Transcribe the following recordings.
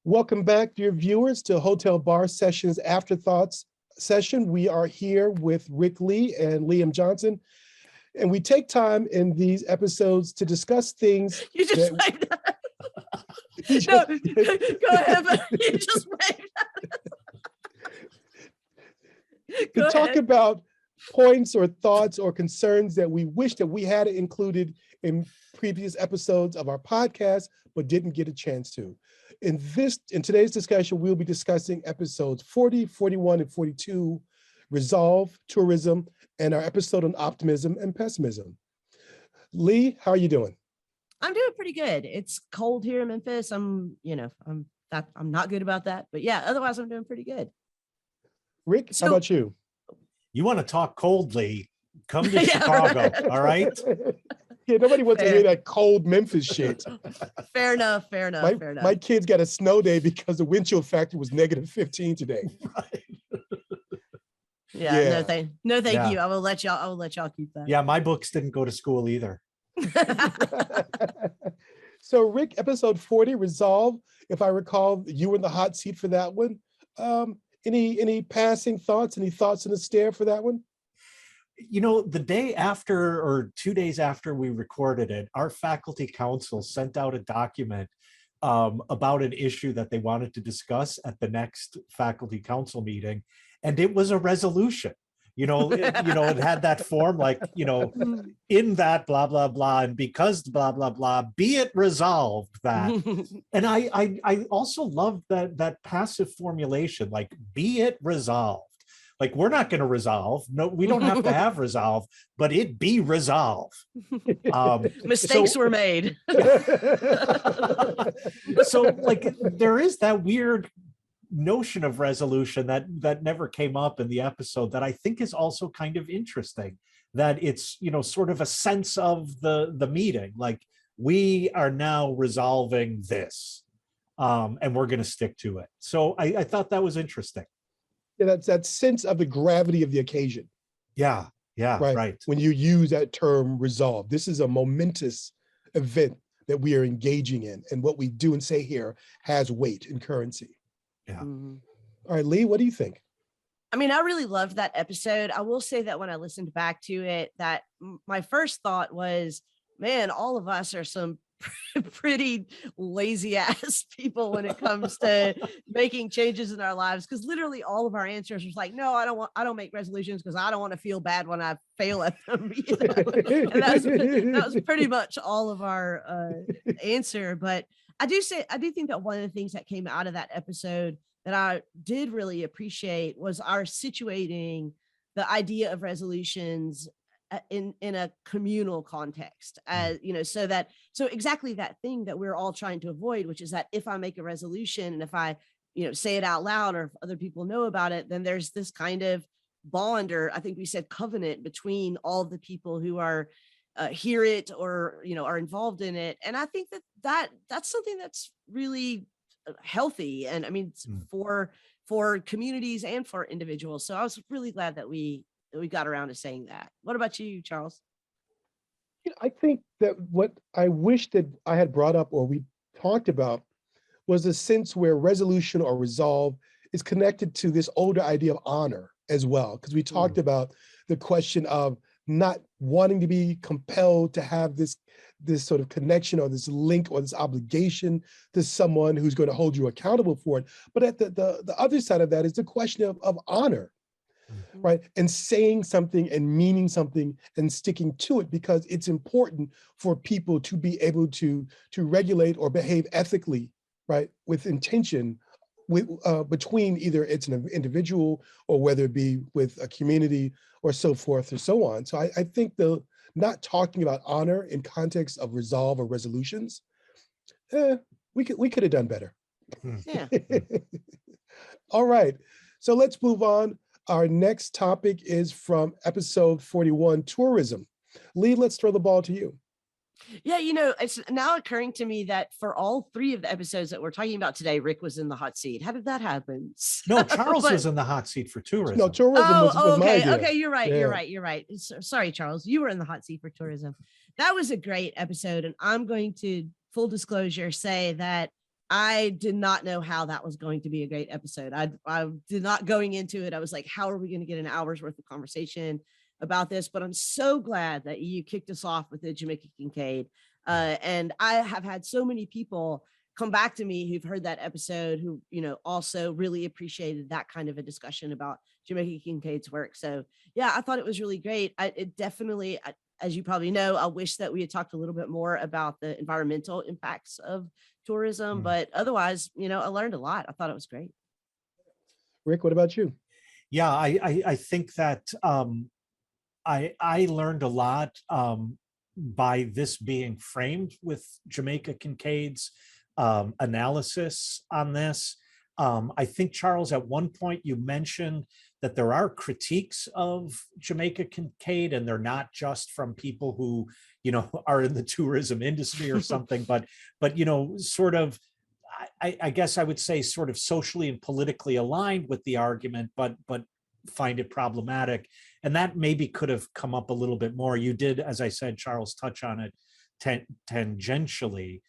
Welcome back, dear viewers, to Hotel Bar Sessions Afterthoughts session. We are here with Rick Lee and Liam Johnson, and we take time in these episodes to discuss things. You just waved at it. No, go ahead, but you just waved at it. To talk about points or thoughts or concerns that we wish that we had included in previous episodes of our podcast, but didn't get a chance to. In today's discussion, we'll be discussing episodes 40, 41, and 42, Resolve, Tourism, and our episode on Optimism and Pessimism. Lee, how are you doing? I'm doing pretty good. It's cold here in Memphis. I'm not good about that, but yeah, otherwise I'm doing pretty good. Rick, how about you? You want to talk coldly? Come to Chicago, all right? Yeah, nobody wants to hear that cold Memphis shit. Fair enough. My kids got a snow day because the wind chill factor was -15 today. Right. Yeah. No, thank you. I will let y'all keep that. Yeah, my books didn't go to school either. So Rick, episode 40, Resolve. If I recall, you were in the hot seat for that one. Any passing thoughts? Any thoughts in the stare for that one? You know, the day after or 2 days after we recorded it, our faculty council sent out a document about an issue that they wanted to discuss at the next faculty council meeting. And it was a resolution. It had that form like, in that blah, blah, blah, and because blah, blah, blah, be it resolved that. And I also love that passive formulation, like be it resolved. Like, we're not going to resolve. No, we don't have to have resolve, but it be resolve. Mistakes were made. So like, there is that weird notion of resolution that never came up in the episode that I think is also kind of interesting, that it's, sort of a sense of the meeting. Like, we are now resolving this and we're going to stick to it. So I thought that was interesting. Yeah, that's that sense of the gravity of the occasion. Yeah, right. When you use that term resolve, this is a momentous event that we are engaging in, and what we do and say here has weight and currency. Yeah. Mm-hmm. All right, Lee, what do you think? I mean, I really loved that episode. I will say that when I listened back to it, that my first thought was, man, all of us are some pretty lazy ass people when it comes to making changes in our lives, because literally all of our answers was like, no, I don't make resolutions because I don't want to feel bad when I fail at them. And that was pretty much all of our answer. But I do think that one of the things that came out of that episode that I did really appreciate was our situating the idea of resolutions in a communal context, so exactly that thing that we're all trying to avoid, which is that if I make a resolution and if I say it out loud, or if other people know about it, then there's this kind of bond, or I think we said covenant, between all the people who are hear it or are involved in it. And I think that's something that's really healthy, and I mean for communities and for individuals. So I was really glad that we got around to saying that. What about you, Charles? I think that what I wish that I had brought up or we talked about was a sense where resolution or resolve is connected to this older idea of honor as well. Because we talked about the question of not wanting to be compelled to have this sort of connection or this link or this obligation to someone who's going to hold you accountable for it. But at the other side of that is the question of honor. Right. And saying something and meaning something and sticking to it, because it's important for people to be able to regulate or behave ethically, right, with intention, between either it's an individual or whether it be with a community or so forth or so on. So I think not talking about honor in context of resolve or resolutions, we could have done better. Yeah. All right. So let's move on. Our next topic is from episode 41, Tourism. Lee, let's throw the ball to you. Yeah, it's now occurring to me that for all three of the episodes that we're talking about today, Rick was in the hot seat. How did that happen? No, Charles was in the hot seat for tourism. No, tourism was my idea. Okay, you're right. Yeah. You're right. Sorry, Charles, you were in the hot seat for tourism. That was a great episode, and I'm going to, full disclosure, say that I did not know how that was going to be a great episode. I did not going into it. I was like, how are we going to get an hour's worth of conversation about this? But I'm so glad that you kicked us off with the Jamaica Kincaid. And I have had so many people come back to me who've heard that episode who, also really appreciated that kind of a discussion about Jamaica Kincaid's work. So yeah, I thought it was really great. It definitely, as you probably know, I wish that we had talked a little bit more about the environmental impacts of tourism, but otherwise, I learned a lot. I thought it was great. Rick, what about you? Yeah, I think that I learned a lot by this being framed with Jamaica Kincaid's analysis on this. I think, Charles, at one point you mentioned that there are critiques of Jamaica Kincaid, and they're not just from people who, are in the tourism industry or something, but sort of, I guess I would say sort of socially and politically aligned with the argument, but find it problematic. And that maybe could have come up a little bit more. You did, as I said, Charles, touch on it tangentially.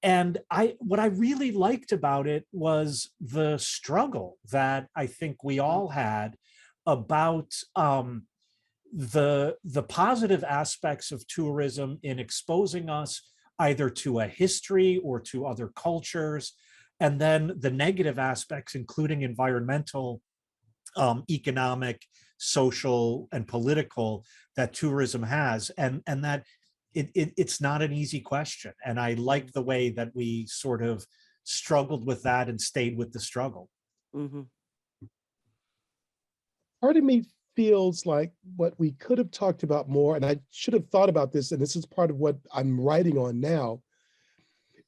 And what I really liked about it was the struggle that I think we all had about the positive aspects of tourism in exposing us either to a history or to other cultures, and then the negative aspects, including environmental, economic, social, and political, that tourism has, and that it's not an easy question. And I liked the way that we sort of struggled with that and stayed with the struggle. Mm-hmm. Part of me feels like what we could have talked about more, and I should have thought about this, and this is part of what I'm writing on now,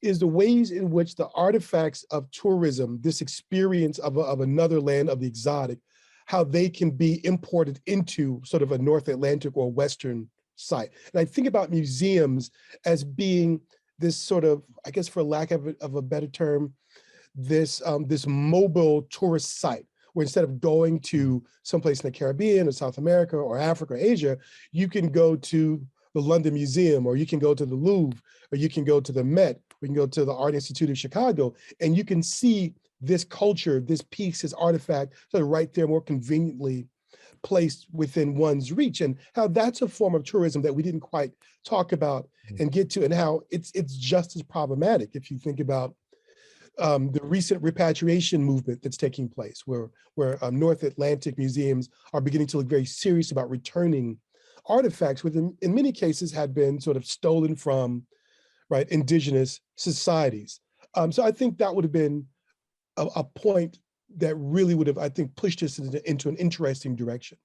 is the ways in which the artifacts of tourism, this experience of another land, of the exotic, how they can be imported into sort of a North Atlantic or Western site. And I think about museums as being this sort of, I guess for lack of a better term, this mobile tourist site, where instead of going to someplace in the Caribbean or South America or Africa or Asia, you can go to the London Museum, or you can go to the Louvre, or you can go to the Met, we can go to the Art Institute of Chicago, and you can see this culture, this piece, this artifact, sort of right there more conveniently placed within one's reach, and how that's a form of tourism that we didn't quite talk about and get to, and how it's just as problematic if you think about the recent repatriation movement that's taking place, where North Atlantic museums are beginning to look very serious about returning artifacts, which in many cases had been sort of stolen from indigenous societies. So I think that would have been a point that really would have, I think, pushed us into an interesting direction.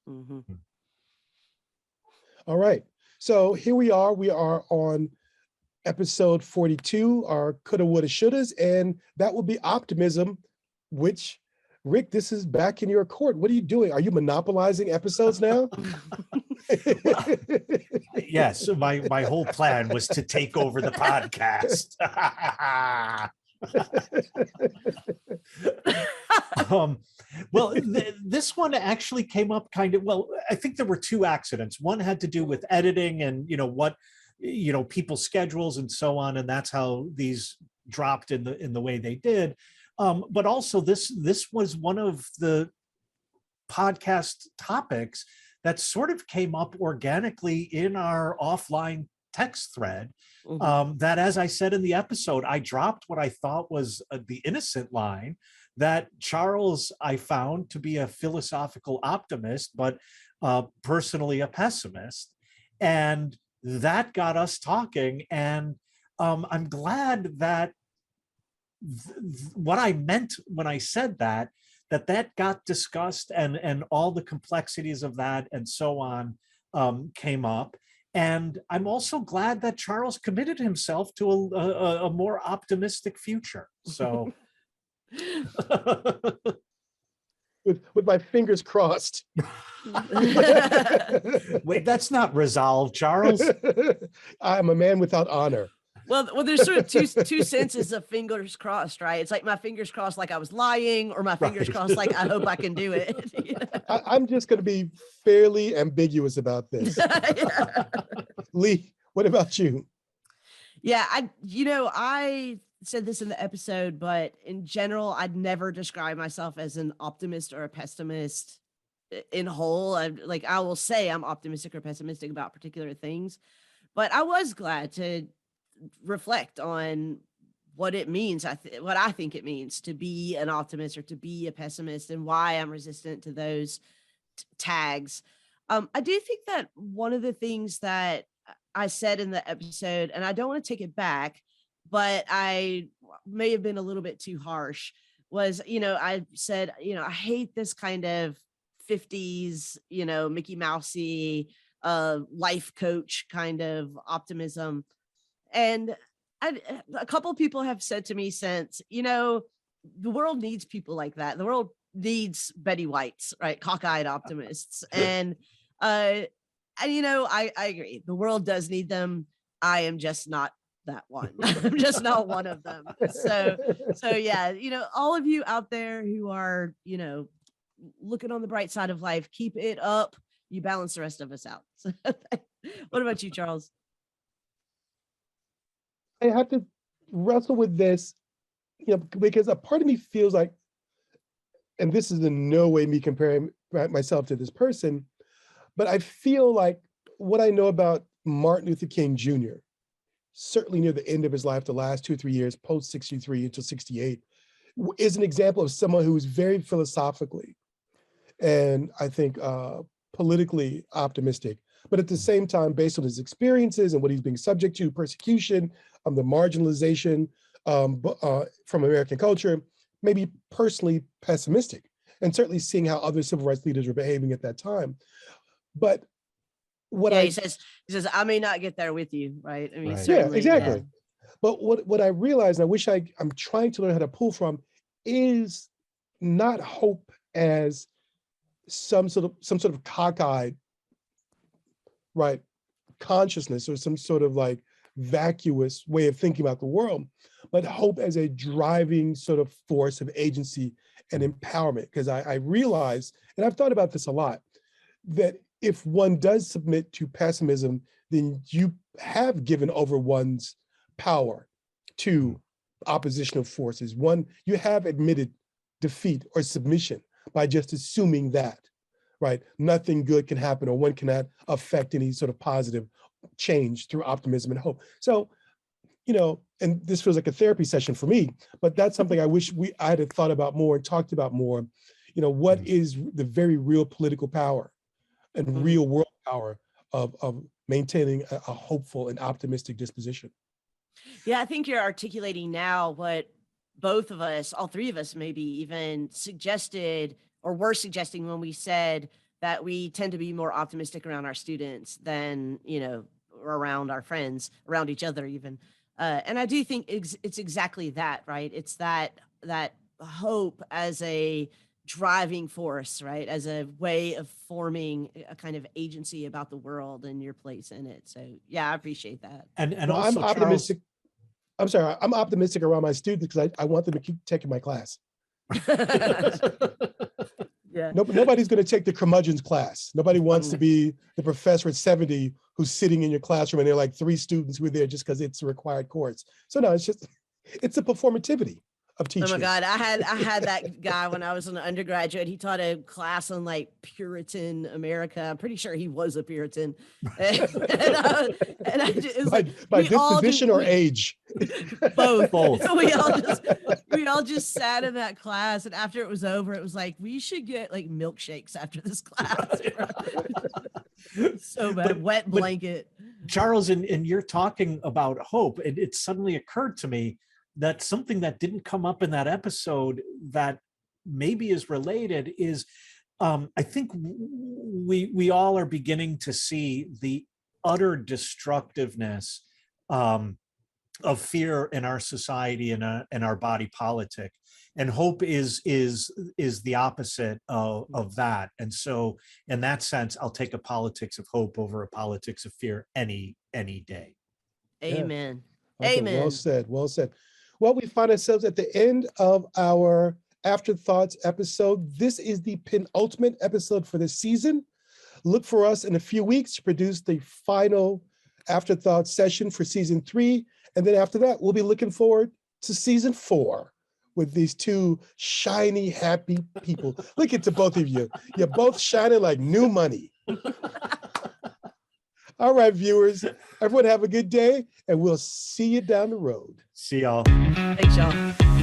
Mm-hmm. All right, so here we are on episode 42, our coulda, woulda, shouldas, and that will be optimism, which, Rick, this is back in your court. What are you doing? Are you monopolizing episodes now? Yes, my whole plan was to take over the podcast. Well, this one actually came up kind of, well, I think there were two accidents. One had to do with editing and, what, people's schedules and so on. And that's how these dropped in the way they did. But also this was one of the podcast topics that sort of came up organically in our offline text thread. That, as I said in the episode, I dropped what I thought was the innocent line that Charles, I found to be a philosophical optimist, but personally a pessimist. And that got us talking. And I'm glad that what I meant when I said that got discussed, and all the complexities of that and so on came up. And I'm also glad that Charles committed himself to a more optimistic future. So with my fingers crossed. Wait, that's not resolved, Charles. I'm a man without honor. Well, there's sort of two senses of fingers crossed, right? It's like my fingers crossed like I was lying, or my fingers crossed like I hope I can do it. I'm just going to be fairly ambiguous about this. Yeah. Lee, what about you? Yeah, I said this in the episode, but in general, I'd never describe myself as an optimist or a pessimist in whole. I will say I'm optimistic or pessimistic about particular things, but I was glad to reflect on what it means. What I think it means to be an optimist or to be a pessimist, and why I'm resistant to those tags. I do think that one of the things that I said in the episode, and I don't want to take it back, but I may have been a little bit too harsh, was, I said, I hate this kind of 50s, Mickey Mousey, life coach kind of optimism. And a couple people have said to me since, the world needs people like that. The world needs Betty Whites, right? Cockeyed optimists. Uh, I agree. The world does need them. I am just not that one. I'm just not one of them. So yeah, all of you out there who are, looking on the bright side of life, keep it up. You balance the rest of us out. So, what about you, Charles? I have to wrestle with this, because a part of me feels like, and this is in no way me comparing myself to this person, but I feel like what I know about Martin Luther King Jr., certainly near the end of his life, the last 2 or 3 years, post 63 until 68, is an example of someone who is very philosophically and I think politically optimistic, but at the same time, based on his experiences and what he's being subject to, persecution, the marginalization from American culture, maybe personally pessimistic, and certainly seeing how other civil rights leaders were behaving at that time. But what he says, I may not get there with you, right? I mean, Right. yeah, certainly, exactly. yeah. But what I realized, and I wish I'm trying to learn how to pull from, is not hope as some sort of cockeyed, right, consciousness, or some sort of like vacuous way of thinking about the world, but hope as a driving sort of force of agency and empowerment. Because I realize, and I've thought about this a lot, that if one does submit to pessimism, then you have given over one's power to oppositional forces. You have admitted defeat or submission by just assuming that, right? Nothing good can happen, or one cannot affect any sort of positive change through optimism and hope. So, and this feels like a therapy session for me, but that's something I wish I had thought about more and talked about more. What is the very real political power and real world power of maintaining a hopeful and optimistic disposition? Yeah, I think you're articulating now what both of us, all three of us, maybe even suggested or were suggesting when we said that we tend to be more optimistic around our students than, around our friends, around each other even. And I do think it's exactly that, right? It's that hope as a driving force, right? As a way of forming a kind of agency about the world and your place in it. So yeah, I appreciate that. And Well, also, I'm optimistic. Charles, I'm sorry, I'm optimistic around my students because I want them to keep taking my class. Yeah. Nobody's going to take the curmudgeon's class. Nobody wants to be the professor at 70 who's sitting in your classroom and there are like 3 students who are there just because it's a required course. So no, it's a performativity of teaching. Oh my God. I had that guy when I was an undergraduate. He taught a class on like Puritan America. I'm pretty sure he was a Puritan. By disposition or age? Both. We all just sat in that class, and after it was over, it was like, we should get like milkshakes after this class. So bad. Wet blanket. Charles, and you're talking about hope, and it suddenly occurred to me that something that didn't come up in that episode that maybe is related is I think we all are beginning to see the utter destructiveness of fear in our society and our body politic, and hope is the opposite of that. And so in that sense, I'll take a politics of hope over a politics of fear any day. Amen. Yeah. Okay, Amen. well said. Well, we find ourselves at the end of our Afterthoughts episode. This is the penultimate episode for the season. Look for us in a few weeks to produce the final Afterthoughts session for season 3. And then after that, we'll be looking forward to season 4 with these two shiny, happy people. Look at to both of you. You're both shining like new money. All right, viewers, everyone have a good day, and we'll see you down the road. See y'all. Thanks, y'all.